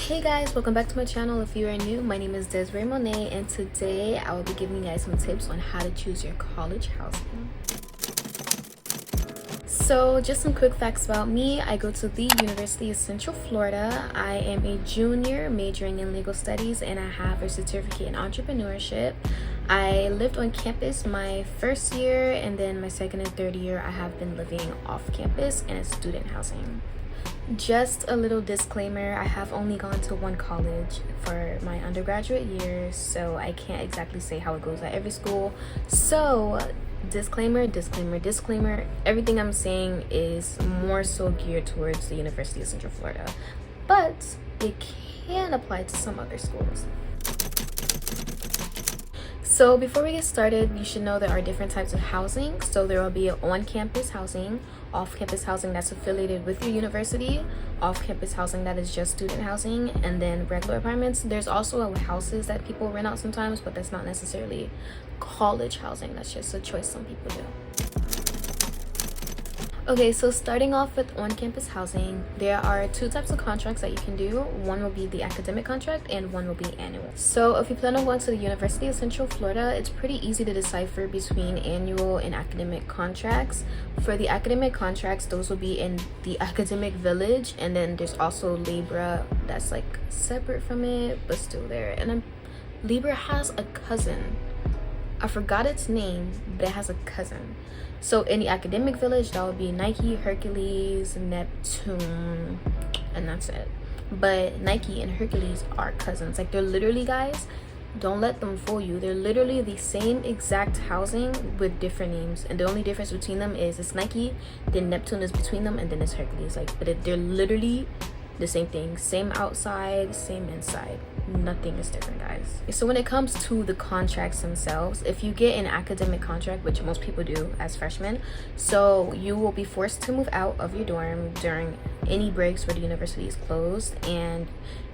Hey guys, welcome back to my channel. If you are new, my name is Desiree Monet, and today I will be giving you guys some tips on how to choose your college housing. So just some quick facts about me. I go to the University of Central Florida. I am a junior majoring in legal studies, and I have a certificate in entrepreneurship. I lived on campus my first year, and then my second and third year I have been living off campus in a student housing. Just a little disclaimer, I have only gone to one college for my undergraduate years, so I can't exactly say how it goes at every school. So disclaimer, everything I'm saying is more so geared towards the University of Central Florida, but it can apply to some other schools. So before we get started, you should know there are different types of housing. So there will be on-campus housing, off-campus housing that's affiliated with your university, off-campus housing that is just student housing, and then regular apartments. There's also houses that people rent out sometimes, but that's not necessarily college housing. That's just a choice some people do. Okay, so starting off with on-campus housing, there are two types of contracts that you can do. One will be the academic contract and one will be annual. So if you plan on going to the University of Central Florida, it's pretty easy to decipher between annual and academic contracts. For the academic contracts, those will be in the academic village, and then there's also Libra that's like separate from it but still there. And then Libra has a cousin. I forgot its name, but it has a cousin. So in the academic village, that would be Nike, Hercules, Neptune, and that's it. But Nike and Hercules are cousins. Like, they're literally, guys, don't let them fool you. They're literally the same exact housing with different names. And the only difference between them is it's Nike, then Neptune is between them, and then it's Hercules. Like, but they're literally the same thing. Same outside, same inside. Nothing is different, guys. So when it comes to the contracts themselves, if you get an academic contract, which most people do as freshmen, so you will be forced to move out of your dorm during any breaks where the university is closed, and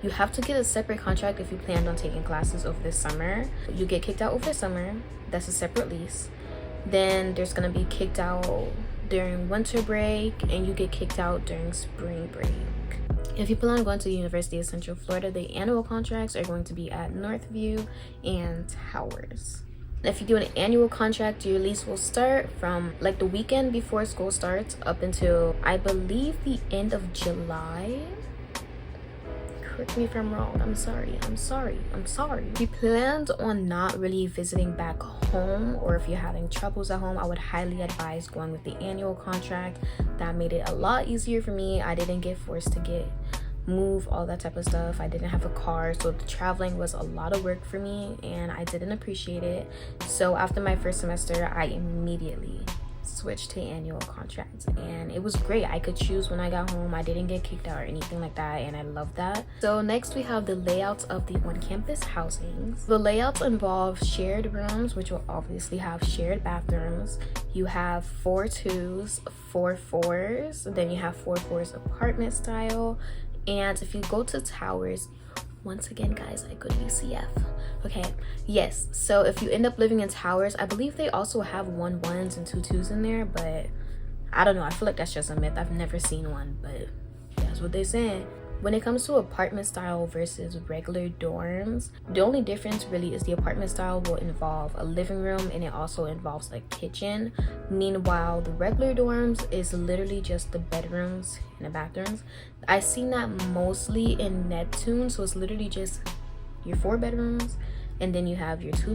you have to get a separate contract if you planned on taking classes over the summer. You get kicked out over the summer, that's a separate lease. Then there's gonna be kicked out during winter break, and you get kicked out during spring break. If you plan on going to the University of Central Florida, the annual contracts are going to be at Northview and Towers. If you do an annual contract, your lease will start from like the weekend before school starts up until I believe the end of July. Correct me if I'm wrong. I'm sorry. If you planned on not really visiting back home, or if you're having troubles at home, I would highly advise going with the annual contract. That made it a lot easier for me. I didn't get forced to move, all that type of stuff. I didn't have a car, so the traveling was a lot of work for me, and I didn't appreciate it. So after my first semester, I immediately switched to annual contracts, and it was great. I could choose when I got home. I didn't get kicked out or anything like that, and I love that. So next we have the layouts of the on-campus housings. The layouts involve shared rooms, which will obviously have shared bathrooms. You have 4 2s, 4 4s, then you have 4 4s apartment style. And if you go to Towers, once again, guys, I go to UCF. Okay, yes, so if you end up living in Towers, I believe they also have 1 1s and 2 2s in there, but I don't know. I feel like that's just a myth. I've never seen one, but that's what they're saying. When it comes to apartment style versus regular dorms, the only difference really is the apartment style will involve a living room, and it also involves a kitchen. Meanwhile, the regular dorms is literally just the bedrooms and the bathrooms. I've seen that mostly in Neptune, so it's literally just your 4 bedrooms, and then you have your 2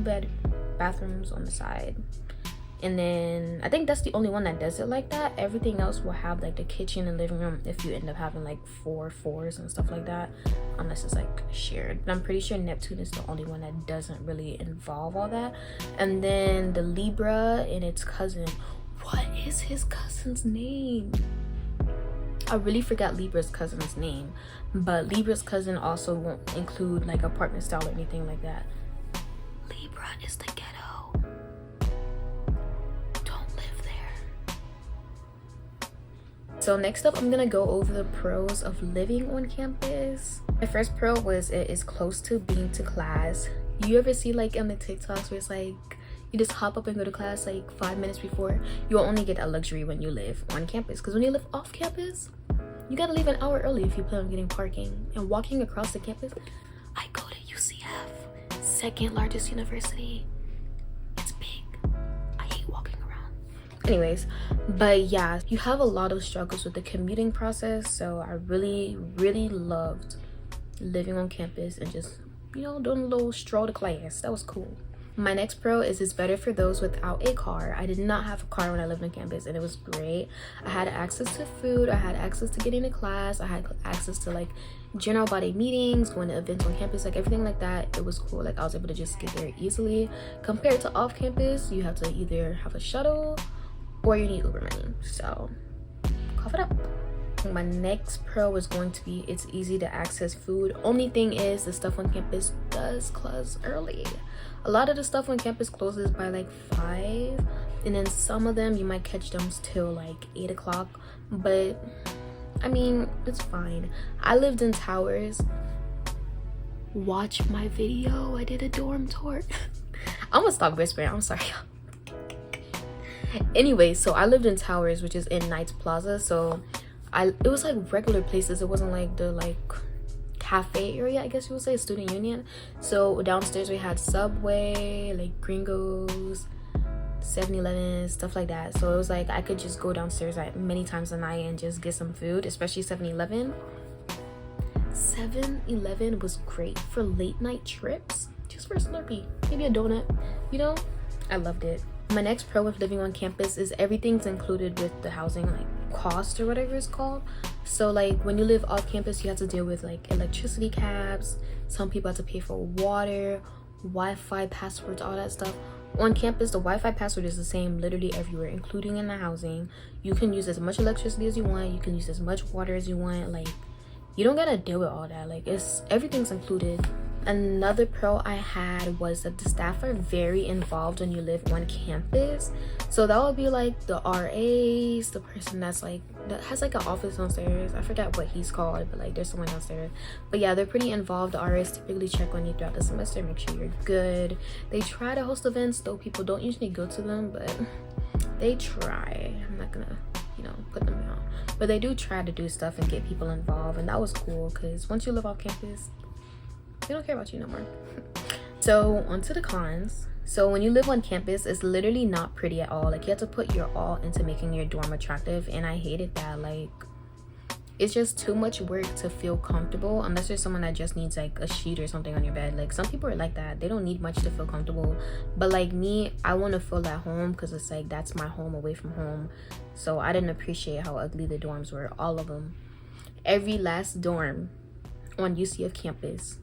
bathrooms on the side. And then I think that's the only one that does it like that. Everything else will have like the kitchen and living room if you end up having like 4 4s and stuff like that, unless it's like shared. But I'm pretty sure Neptune is the only one that doesn't really involve all that. And then the Libra and its cousin, what is his cousin's name? I really forgot Libra's cousin's name, but Libra's cousin also won't include like apartment style or anything like that. Libra is the ghetto. So next up, I'm gonna go over the pros of living on campus. My first pro was it is close to being to class. You ever see like on the TikToks where it's like you just hop up and go to class like 5 minutes before? You'll only get that luxury when you live on campus, because when you live off campus, You gotta leave an hour early if you plan on getting parking. And walking across the campus, I go to UCF, second largest university. It's big. I hate walking around. Anyways, but yeah, you have a lot of struggles with the commuting process. So I really loved living on campus and just, you know, doing a little stroll to class. That was cool. My next pro is it's better for those without a car. I did not have a car when I lived on campus, and it was great. I had access to food, I had access to getting to class, I had access to like general body meetings, going to events on campus, like everything like that. It was cool. Like I was able to just get there easily. Compared to off campus, you have to either have a shuttle or you need Uber money. So cough it up. My next pro is going to be it's easy to access food. Only thing is the stuff on campus does close early. A lot of the stuff on campus closes by like 5, and then some of them you might catch them till like 8 o'clock, but I mean, it's fine. I lived in Towers. Watch my video. I did a dorm tour. I'm gonna stop whispering. I'm sorry. Anyway, so I lived in Towers, which is in Knights Plaza. So it was like regular places. It wasn't like the like cafe area, I guess you would say, student union. So downstairs we had Subway, like Gringos, 7-Eleven, stuff like that. So it was like I could just go downstairs like many times a night and just get some food, especially 7-Eleven. 7-Eleven was great for late night trips, just for a Slurpee, maybe a donut, you know. I loved it. My next pro with living on campus is everything's included with the housing, like cost or whatever it's called. So like when you live off campus, you have to deal with like electricity cabs. Some people have to pay for water, Wi-Fi passwords, all that stuff. On campus, the Wi-Fi password is the same literally everywhere, including in the housing. You can use as much electricity as you want. You can use as much water as you want. Like, you don't gotta deal with all that. Like, everything's included. Another pro I had was that the staff are very involved when you live on campus. So that would be like the RAs, the person that has like an office downstairs. I forgot what he's called, but like there's someone downstairs. But yeah, they're pretty involved. The RAs typically check on you throughout the semester, make sure you're good. They try to host events, though people don't usually go to them, but they try. I'm not gonna, you know, put them down. But they do try to do stuff and get people involved, and that was cool because once you live off campus, they don't care about you no more. So onto the cons. So when you live on campus, it's literally not pretty at all. Like, you have to put your all into making your dorm attractive, and I hated that. Like, it's just too much work to feel comfortable, unless you're someone that just needs like a sheet or something on your bed. Like, some people are like that, they don't need much to feel comfortable. But like me, I want to feel at home because it's like that's my home away from home. So I didn't appreciate how ugly the dorms were, all of them. Every last dorm on UCF campus,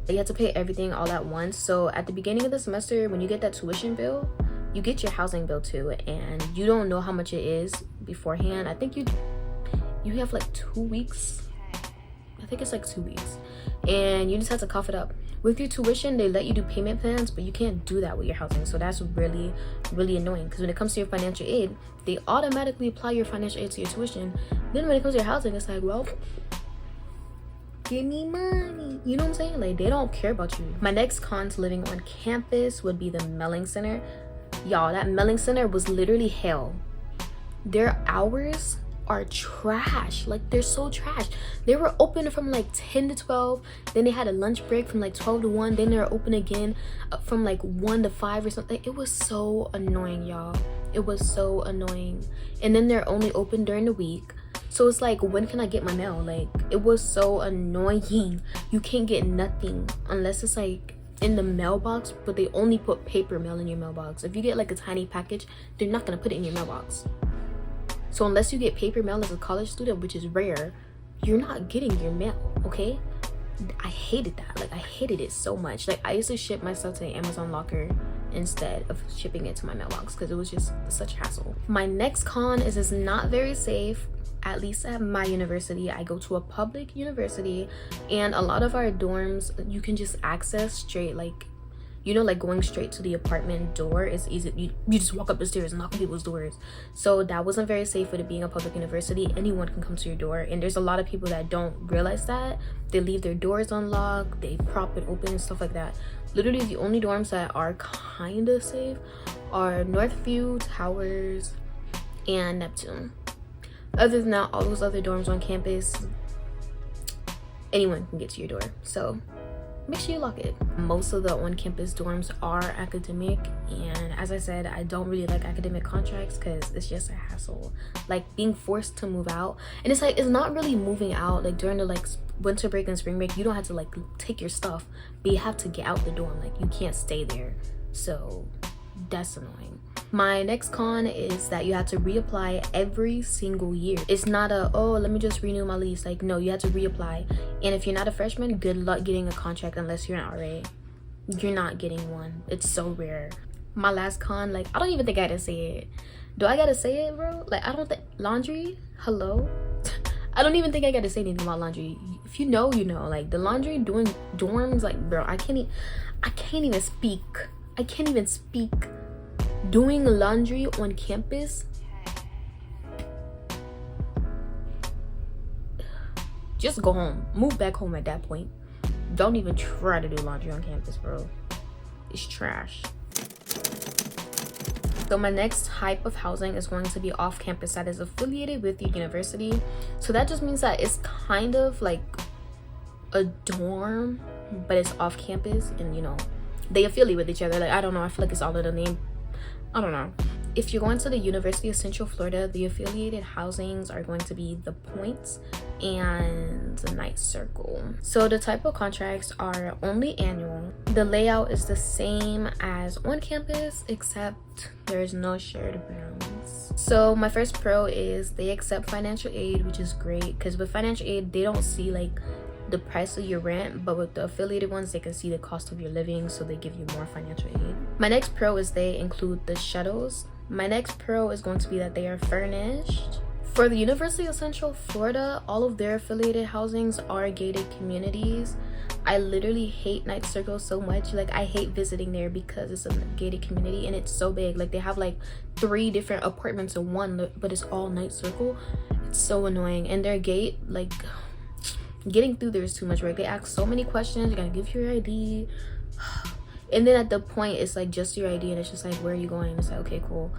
you have to pay everything all at once. So at the beginning of the semester, when you get that tuition bill, you get your housing bill too, and you don't know how much it is beforehand. I think you have like 2 weeks. I think it's like 2 weeks, and you just have to cough it up. With your tuition, they let you do payment plans, but you can't do that with your housing. So that's really annoying, because when it comes to your financial aid, they automatically apply your financial aid to your tuition. Then when it comes to your housing, it's like, well, give me money, you know what I'm saying? Like, they don't care about you. My next con to living on campus would be the mailing center. Y'all, that mailing center was literally hell. Their hours are trash. Like, they're so trash. They were open from like 10 to 12, then they had a lunch break from like 12 to 1, then they're open again from like 1 to 5 or something. It was so annoying, y'all. It was so annoying. And then they're only open during the week. So it's like, when can I get my mail? Like, it was so annoying. You can't get nothing unless it's like in the mailbox, but they only put paper mail in your mailbox. If you get like a tiny package, they're not gonna put it in your mailbox. So unless you get paper mail as a college student, which is rare, you're not getting your mail, okay? I hated that. Like, I hated it so much. Like, I used to ship my stuff to the Amazon locker instead of shipping it to my mailbox because it was just such a hassle. My next con is it's not very safe. At least at my university, I go to a public university, and a lot of our dorms you can just access straight, like, you know, like going straight to the apartment door is easy. You just walk up the stairs and knock on people's doors. So that wasn't very safe with it being a public university. Anyone can come to your door, and there's a lot of people that don't realize that. They leave their doors unlocked, they prop it open and stuff like that. Literally, the only dorms that are kind of safe are Northview, Towers, and Neptune. Other than that, all those other dorms on campus, anyone can get to your door, so make sure you lock it. Most of the on-campus dorms are academic, and as I said, I don't really like academic contracts because it's just a hassle, like being forced to move out. And it's like, it's not really moving out. Like during the like winter break and spring break, you don't have to like take your stuff, but you have to get out the dorm. Like you can't stay there, so that's annoying. My next con is that you have to reapply every single year. It's not a, oh, let me just renew my lease. Like, no, you have to reapply. And if you're not a freshman, good luck getting a contract unless you're an RA. You're not getting one. It's so rare. My last con, like, I don't even think I gotta say it. Do I gotta say it, bro? Like, I don't think, laundry? Hello? I don't even think I gotta say anything about laundry. If you know, you know. Like, the laundry doing dorms, like, bro, I can't even speak. I can't even speak. Doing laundry on campus, just go home, move back home at that point. Don't even try to do laundry on campus, bro. It's trash. So my next type of housing is going to be off campus that is affiliated with your university. So that just means that it's kind of like a dorm, but it's off campus, and you know, they affiliate with each other. Like, I don't know, I feel like it's all in the name. I don't know. If you're going to the University of Central Florida, the affiliated housings are going to be the Points and the Night Circle. So the type of contracts are only annual. The layout is the same as on campus, except there's no shared rooms. So my first pro is they accept financial aid, which is great because with financial aid, they don't see like the price of your rent, but with the affiliated ones, they can see the cost of your living, so they give you more financial aid. My next pro is they include the shuttles. My next pro is going to be that they are furnished. For the University of Central Florida, all of their affiliated housings are gated communities. I literally hate Night Circle so much. Like, I hate visiting there because it's a gated community and it's so big. Like, they have like 3 different apartments in one, but it's all Night Circle. It's so annoying. And their gate, like, getting through there is too much work. They ask so many questions. You gotta give your ID, and then at the point it's like just your ID, and it's just like, where are you going? It's like, okay, cool,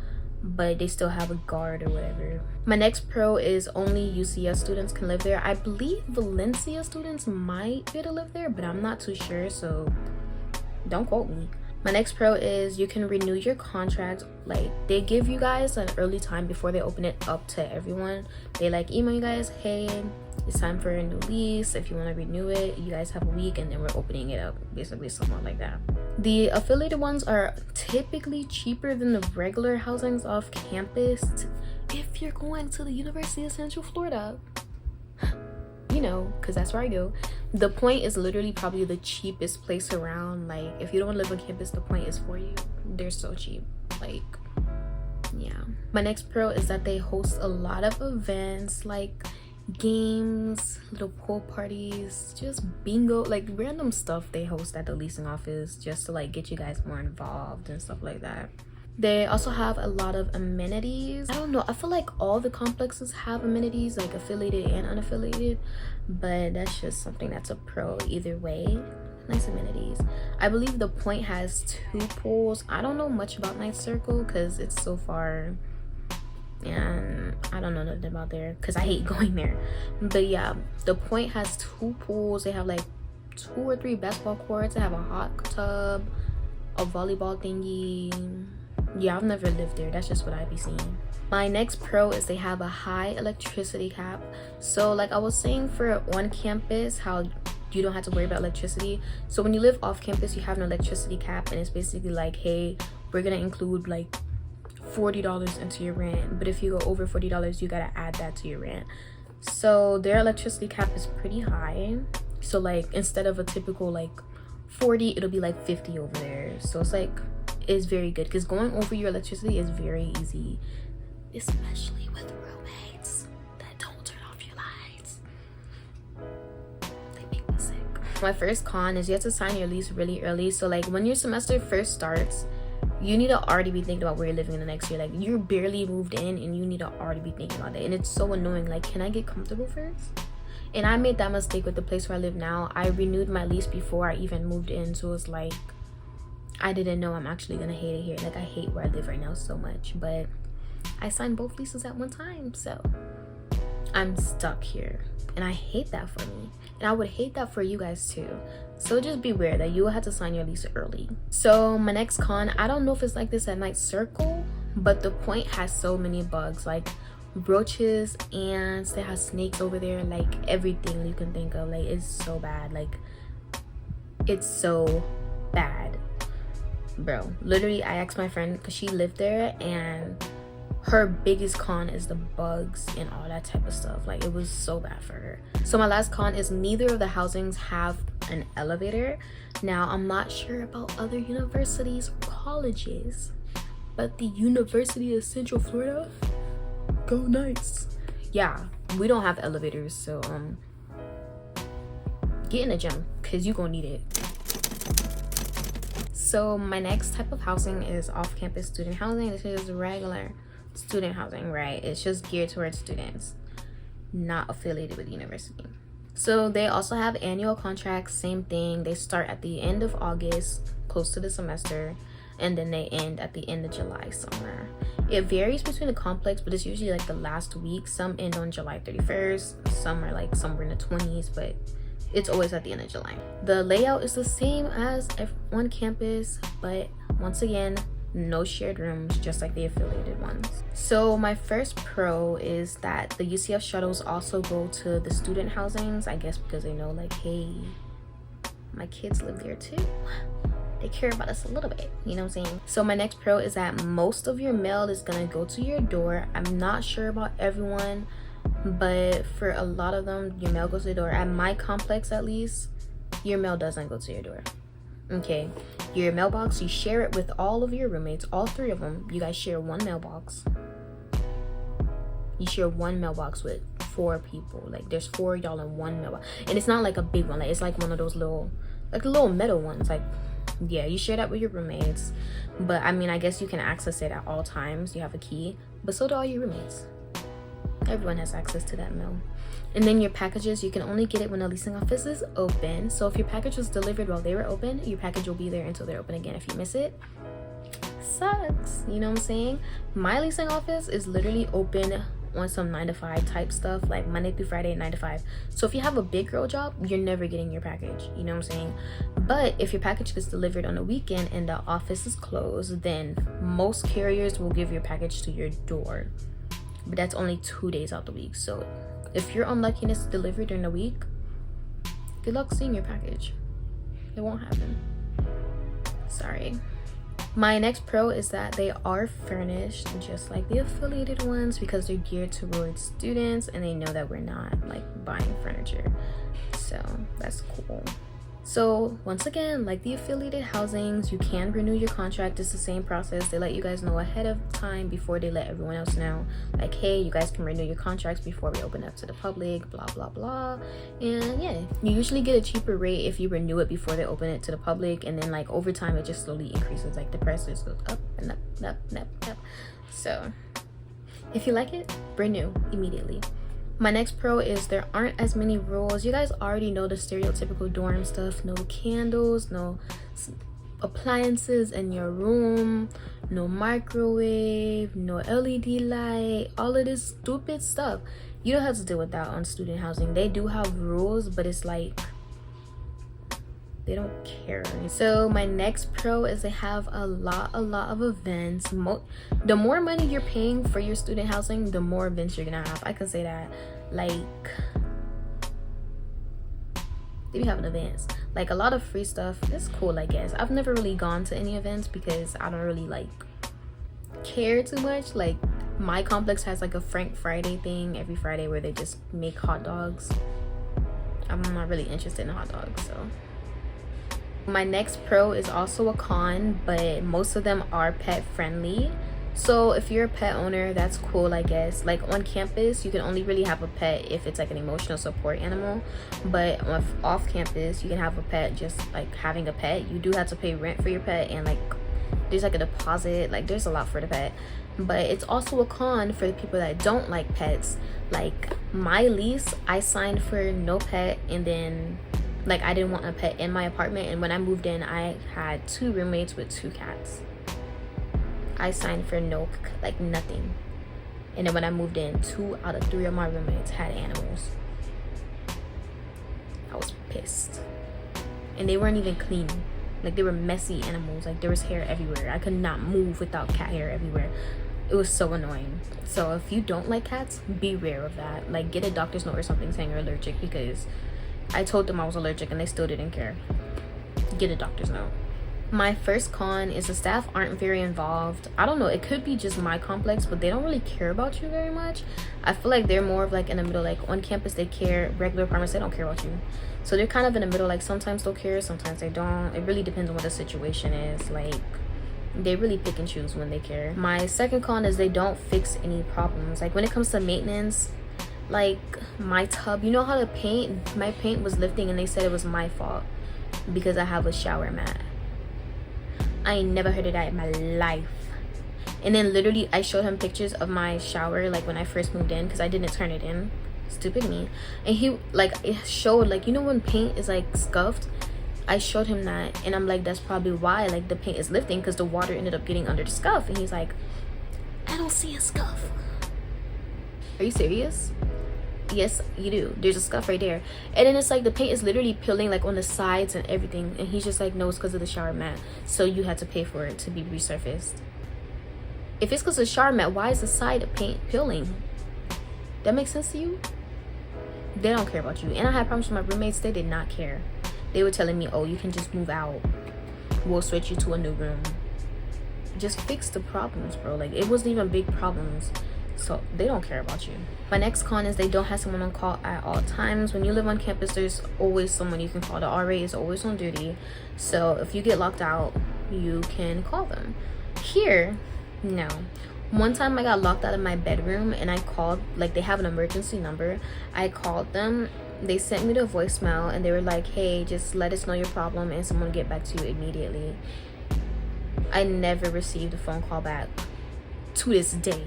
but they still have a guard or whatever. My next pro is only UCS students can live there. I believe Valencia students might be able to live there, but I'm not too sure, so don't quote me. My next pro is you can renew your contract. Like, they give you guys an early time before they open it up to everyone. They like email you guys, hey, it's time for a new lease. If you want to renew it, you guys have a week, and then we're opening it up, basically, something like that. The affiliated ones are typically cheaper than the regular housings off campus if you're going to the University of Central Florida. You know, because that's where I go. The Point is literally probably the cheapest place around. Like, if you don't live on campus, the Point is for you. They're so cheap. Like, yeah. My next pro is that they host a lot of events, like games, little pool parties, just bingo, like random stuff they host at the leasing office just to like get you guys more involved and stuff like that. They also have a lot of amenities. I don't know, I feel like all the complexes have amenities, like affiliated and unaffiliated, but that's just something that's a pro either way. Nice amenities. I believe the Point has 2 pools. I don't know much about Night Circle because it's so far and I don't know nothing about there because I hate going there. But yeah, the Point has 2 pools. They have like 2 or 3 basketball courts. They have a hot tub, a volleyball thingy. Yeah, I've never lived there. That's just what I be seeing. My next pro is they have a high electricity cap. So like I was saying, for on campus, how you don't have to worry about electricity. So when you live off campus, you have an electricity cap, and it's basically like, hey, we're gonna include like $40 into your rent, but if you go over $40, you gotta add that to your rent. So their electricity cap is pretty high. So like instead of a typical like 40, it'll be like 50 over there. So it's like, it's very good because going over your electricity is very easy, especially with roommates that don't turn off your lights. They make me sick. My first con is you have to sign your lease really early. So like when your semester first starts, you need to already be thinking about where you're living in the next year. Like, you're barely moved in and you need to already be thinking about that. And it's so annoying. Like, can I get comfortable first? And I made that mistake with the place where I live now. I renewed my lease before I even moved in, so it's like I didn't know I'm actually gonna hate it here. Like, I hate where I live right now so much, but I signed both leases at one time, so I'm stuck here, and I hate that for me, and I would hate that for you guys too. So just beware that you will have to sign your lease early. So my next con, I don't know if it's like this at Night Circle, but the Point has so many bugs, like roaches, ants, they have snakes over there, like everything you can think of. Like, it's so bad. Like, it's so bad, bro. Literally, I asked my friend because she lived there, and her biggest con is the bugs and all that type of stuff. Like, it was so bad for her. So my last con is neither of the housings have an elevator. Now, I'm not sure about other universities or colleges, but the University of Central Florida, go nice. Yeah, we don't have elevators, so get in the gym because you're gonna need it. So my next type of housing is off-campus student housing. This is regular student housing, right? It's just geared towards students, not affiliated with the university. So they also have annual contracts, same thing. They start at the end of August, close to the semester, and then they end at the end of July somewhere. It varies between the complex, but it's usually like the last week. Some end on July 31st, some are like somewhere in the 20s, but it's always at the end of July. The layout is the same as on campus, but once again, no shared rooms, just like the affiliated ones. So my first pro is that the UCF shuttles also go to the student housings, I guess because they know, like, hey, my kids live there too. They care about us a little bit, you know what I'm saying? So my next pro is that most of your mail is gonna go to your door. I'm not sure about everyone, but for a lot of them, your mail goes to the door. At my complex, at least, your mail doesn't go to your door. Okay, your mailbox, you share it with all of your roommates, all 3 of them. You guys share one mailbox. You share one mailbox with 4 people. Like, there's 4 of y'all in one mailbox, and it's not like a big one. Like, it's like one of those little, like little metal ones. Like, yeah, you share that with your roommates. But I mean, I guess you can access it at all times. You have a key, but so do all your roommates. Everyone has access to that mail. And then your packages, you can only get it when the leasing office is open. So if your package was delivered while they were open, your package will be there until they're open again. If you miss it, sucks, you know what I'm saying? My leasing office is literally open on some 9 to 5 type stuff, like Monday through Friday, 9 to 5. So if you have a big girl job, you're never getting your package, you know what I'm saying? But if your package gets delivered on a weekend and the office is closed, then most carriers will give your package to your door. But that's only 2 days out the week. So if you're unlucky and it's delivered during the week, good luck seeing your package. It won't happen. Sorry. My next pro is that they are furnished just like the affiliated ones because they're geared towards students and they know that we're not like buying furniture. So that's cool. So once again, like the affiliated housings, you can renew your contract. It's the same process. They let you guys know ahead of time before they let everyone else know, like, hey, you guys can renew your contracts before we open up to the public, blah blah blah. And yeah, you usually get a cheaper rate if you renew it before they open it to the public, and then like over time it just slowly increases. Like the price just goes up and up and up and up and up. So if you like it, renew immediately. My next pro is there aren't as many rules. You guys already know the stereotypical dorm stuff. No candles, no appliances in your room, no microwave, no LED light, all of this stupid stuff. You don't have to deal with that on student housing. They do have rules, but it's like they don't care. So my next pro is they have a lot of events. The more money you're paying for your student housing, the more events you're gonna have. I can say that. Like, they be having events, like a lot of free stuff. It's cool, I guess. I've never really gone to any events because I don't really like care too much. Like, my complex has like a Frank Friday thing every Friday where they just make hot dogs. I'm not really interested in hot dogs, so. My next pro is also a con, but most of them are pet friendly. So if you're a pet owner, that's cool, I guess. Like on campus, you can only really have a pet if it's like an emotional support animal. But off campus, you can have a pet just like having a pet. You do have to pay rent for your pet, and like there's like a deposit. Like there's a lot for the pet. But it's also a con for the people that don't like pets. Like my lease, I signed for no pet, and then like I didn't want a pet in my apartment, and when I moved in I had 2 roommates with 2 cats. I signed for no, like nothing. And then when I moved in, 2 out of 3 of my roommates had animals. I was pissed. And they weren't even clean. Like, they were messy animals. Like, there was hair everywhere. I could not move without cat hair everywhere. It was so annoying. So if you don't like cats, beware of that. Like, get a doctor's note or something saying you're allergic, because I told them I was allergic and they still didn't care. Get a doctor's note. My first con is the staff aren't very involved. I don't know, it could be just my complex, but they don't really care about you very much. I feel like they're more of like in the middle. Like, on campus they care, regular apartments they don't care about you. So they're kind of in the middle. Like, sometimes they'll care, sometimes they don't. It really depends on what the situation is. Like, they really pick and choose when they care. My second con is they don't fix any problems. Like, when it comes to maintenance, like my tub, you know how my paint was lifting and they said it was my fault because I have a shower mat. I ain't never heard of that in my life. And then literally I showed him pictures of my shower, like when I first moved in, because I didn't turn it in. Stupid me. And he, like, it showed, like, you know when paint is like scuffed, I showed him that, and I'm like, that's probably why, like, the paint is lifting, because the water ended up getting under the scuff. And he's like, I don't see a scuff. Are you serious? Yes, you do. There's a scuff right there. And then it's like the paint is literally peeling, like, on the sides and everything. And he's just like, no, it's because of the shower mat, so you had to pay for it to be resurfaced. If it's because of the shower mat, why is the side of paint peeling? That makes sense to you? They don't care about you. And I had problems with my roommates. They did not care. They were telling me, oh, you can just move out, we'll switch you to a new room. Just fix the problems, bro. Like, it wasn't even big problems. So they don't care about you. My next con is they don't have someone on call at all times. When you live on campus, there's always someone you can call. The RA is always on duty, so if you get locked out, you can call them. Here, no. One time I got locked out of my bedroom and I called, like, they have an emergency number. I called them, they sent me the voicemail, and they were like, hey, just let us know your problem and someone will get back to you immediately. I never received a phone call back to this day.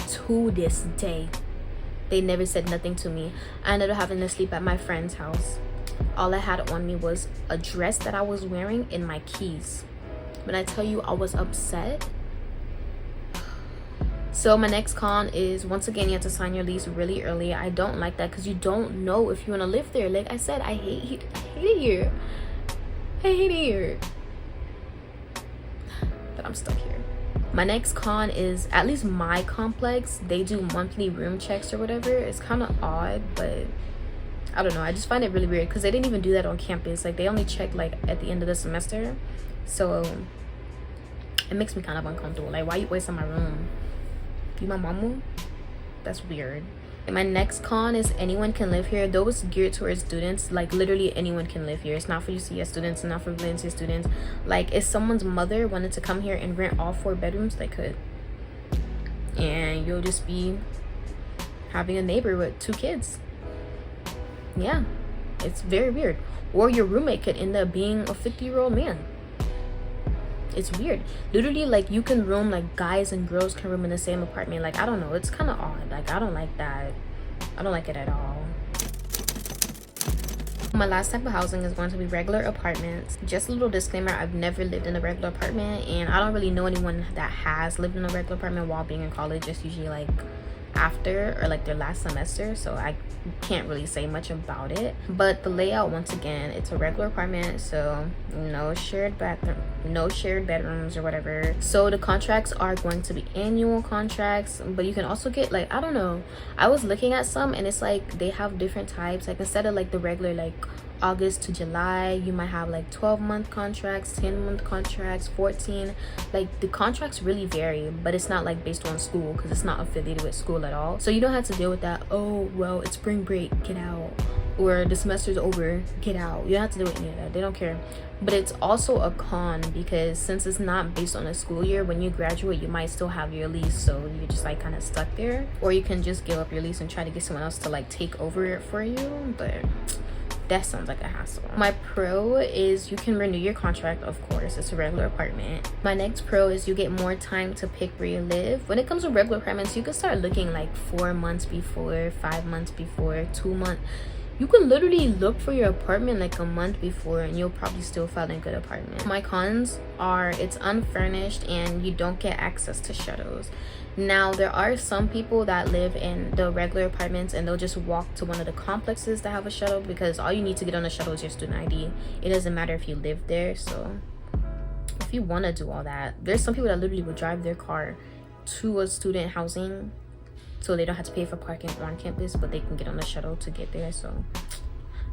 To this day, they never said nothing to me. I ended up having to sleep at my friend's house. All I had on me was a dress that I was wearing and my keys. When I tell you I was upset. So my next con is, once again, you have to sign your lease really early. I don't like that, because you don't know if you want to live there. Like I said, I hate it here. I hate it here, but I'm stuck here. My next con is, at least my complex, they do monthly room checks or whatever. It's kind of odd, but I don't know, I just find it really weird, because they didn't even do that on campus. Like, they only check, like, at the end of the semester. So it makes me kind of uncomfortable. Like, why you wasting my room? You my mama? That's weird. And my next con is anyone can live here. Those geared towards students. Like, literally anyone can live here. It's not for UCS students, it's not for Valencia students. Like, if someone's mother wanted to come here and rent all 4 bedrooms, they could. And you'll just be having a neighbor with 2 kids. Yeah, it's very weird. Or your roommate could end up being a 50-year-old man. It's weird. Literally, like, you can room, like, guys and girls can room in the same apartment. Like, I don't know, it's kind of odd. Like, I don't like that. I don't like it at all. My last type of housing is going to be regular apartments. Just a little disclaimer, I've never lived in a regular apartment, and I don't really know anyone that has lived in a regular apartment while being in college. It's usually like after, or like their last semester, so I can't really say much about it. But the layout, once again, it's a regular apartment, so no shared bathroom, no shared bedrooms or whatever. So the contracts are going to be annual contracts, but you can also get, like, I don't know, I was looking at some and it's like they have different types. Like, instead of like the regular, like August to July, you might have like 12-month contracts, 10-month contracts, 14. Like, the contracts really vary, but it's not like based on school, because it's not affiliated with school at all. So you don't have to deal with that, oh well, it's spring break, get out, or the semester's over, get out. You don't have to deal with any of that. They don't care. But it's also a con, because since it's not based on a school year, when you graduate you might still have your lease, so you're just like kind of stuck there. Or you can just give up your lease and try to get someone else to like take over it for you, but that sounds like a hassle. My pro is you can renew your contract, of course. It's a regular apartment. My next pro is you get more time to pick where you live. When it comes to regular apartments, you can start looking like 4 months before, 5 months before, 2 months. you can literally look for your apartment like a month before and you'll probably still find a good apartment. My cons are it's unfurnished and you don't get access to shuttles. Now there are some people that live in the regular apartments and they'll just walk to one of the complexes that have a shuttle, because all you need to get on a shuttle is your student ID. It doesn't matter if you live there. So if you want to do all that, there's some people that literally will drive their car to a student housing so they don't have to pay for parking on campus, but they can get on the shuttle to get there. So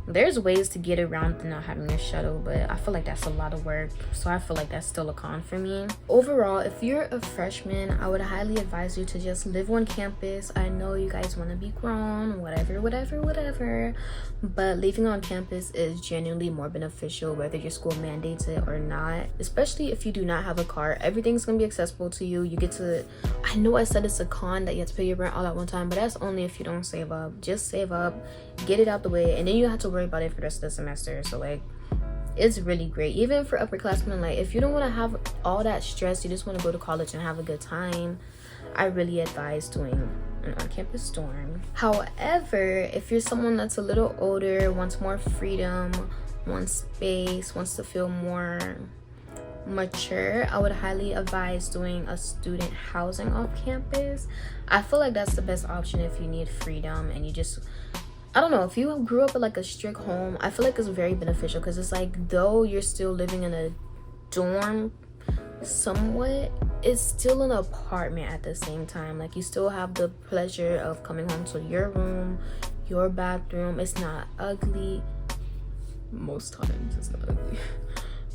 there's ways to get around not having a shuttle, but I feel like that's a lot of work, so I feel like that's still a con for me. Overall, if you're a freshman, I would highly advise you to just live on campus. I know you guys want to be grown, whatever, but living on campus is genuinely more beneficial whether your school mandates it or not, especially if you do not have a car. Everything's gonna be accessible to you. You get to, I know I said it's a con that you have to pay your rent all at one time, but that's only if you don't save up. Just save up, get it out the way, and then you have to worry about it for the rest of the semester. So like, it's really great. Even for upperclassmen, like if you don't want to have all that stress, you just want to go to college and have a good time, I really advise doing an on-campus dorm. However, if you're someone that's a little older, wants more freedom, wants space, wants to feel more mature, I would highly advise doing a student housing off campus. I feel like that's the best option if you need freedom and you just, I don't know, if you grew up in like a strict home, I feel like it's very beneficial, because it's like, though you're still living in a dorm somewhat, it's still an apartment at the same time. Like you still have the pleasure of coming home to your room, your bathroom. It's not ugly. Most times it's not ugly.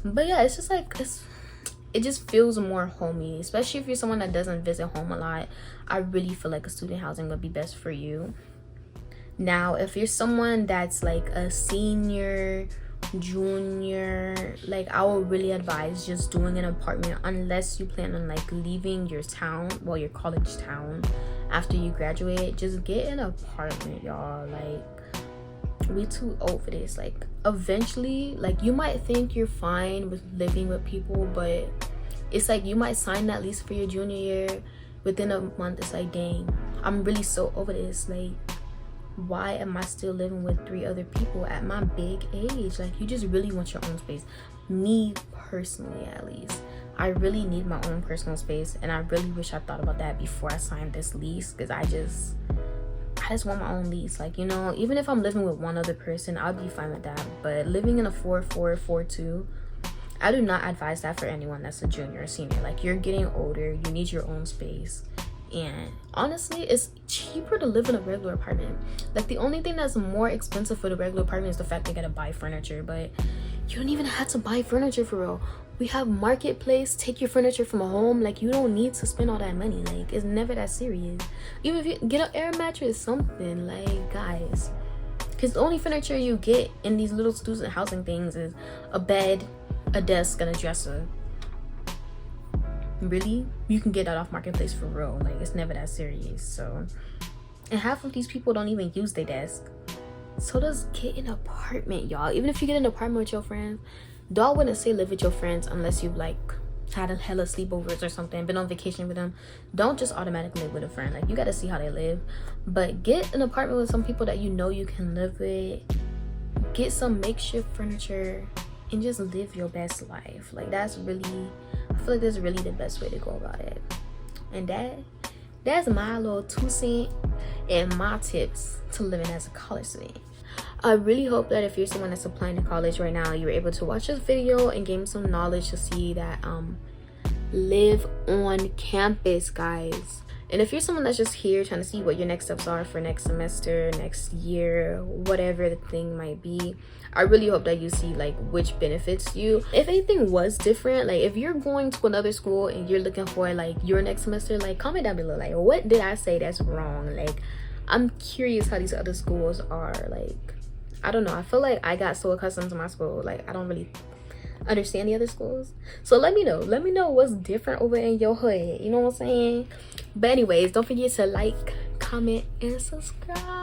But yeah, it's just like, it just feels more homey, especially if you're someone that doesn't visit home a lot. I really feel like a student housing would be best for you. Now, if you're someone that's like a senior, junior, like I would really advise just doing an apartment, unless you plan on like leaving your town, well, your college town, after you graduate. Just get an apartment, y'all. Like, we too old for this. Like eventually, like you might think you're fine with living with people, but it's like you might sign that lease for your junior year, within a month it's like, dang, I'm really so over this. Like, why am I still living with 3 other people at my big age? Like, you just really want your own space. Me personally, at least, I really need my own personal space, and I really wish I thought about that before I signed this lease, because I just want my own lease. Like, you know, even if I'm living with one other person, I'll be fine with that. But living in a 4-4-4-2, I do not advise that for anyone that's a junior or senior. Like, you're getting older, you need your own space. And honestly, it's cheaper to live in a regular apartment. Like, the only thing that's more expensive for the regular apartment is the fact they gotta buy furniture, but you don't even have to buy furniture for real. We have Marketplace, take your furniture from home. Like, you don't need to spend all that money. Like, it's never that serious. Even if you get an air mattress, something, like, guys, because the only furniture you get in these little student housing things is a bed, a desk, and a dresser. Really, you can get that off Marketplace for real. Like, it's never that serious. So, and half of these people don't even use their desk. So just get an apartment, y'all. Even if you get an apartment with your friends, though I wouldn't say live with your friends unless you've like had a hella sleepovers or something, been on vacation with them. Don't just automatically live with a friend. Like, you gotta see how they live. But get an apartment with some people that you know you can live with. Get some makeshift furniture and just live your best life. Like, that's really, I feel like that's really the best way to go about it. And that's my little 2 cents and my tips to living as a college student. I really hope that if you're someone that's applying to college right now, you're able to watch this video and gain some knowledge to see that live on campus, guys. And if you're someone that's just here trying to see what your next steps are for next semester, next year, whatever the thing might be, I really hope that you see like which benefits you. If anything was different, like if you're going to another school and you're looking for like your next semester, like comment down below, like what did I say that's wrong? Like, I'm curious how these other schools are. Like, I don't know, I feel like I got so accustomed to my school, like I don't really understand the other schools. So let me know what's different over in your hood, you know what I'm saying? But anyways, don't forget to like, comment, and subscribe.